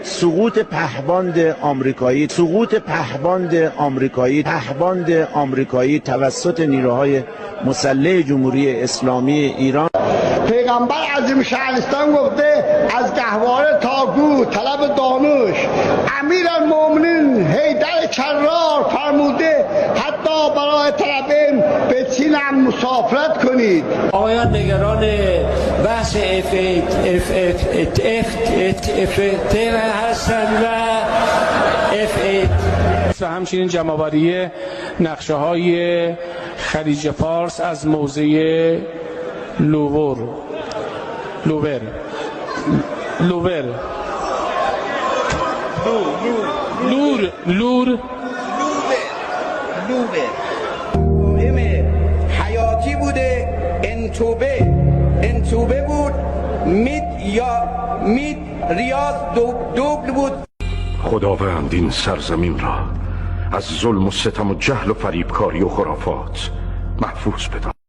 سقوط پهباند آمریکایی توسط نیروهای مسلح جمهوری اسلامی ایران. پیغمبر عظیم شأنستان گفته از گهواره تا گو طلب دانش. امیرالمومنین حیدر کرار فرموده حتی برای طلب علم به چین هم مسافرت کنید. آقایان نگران بحث هستند و همچنین جمع‌آوری نقشه‌های خلیج فارس از موضع لوور مهم حیاتی بوده. انتوبه بود. مید ریاض دوبل بود. خداوند این سرزمین را از ظلم و ستم و جهل و فریبکاری و خرافات محفوظ بدار.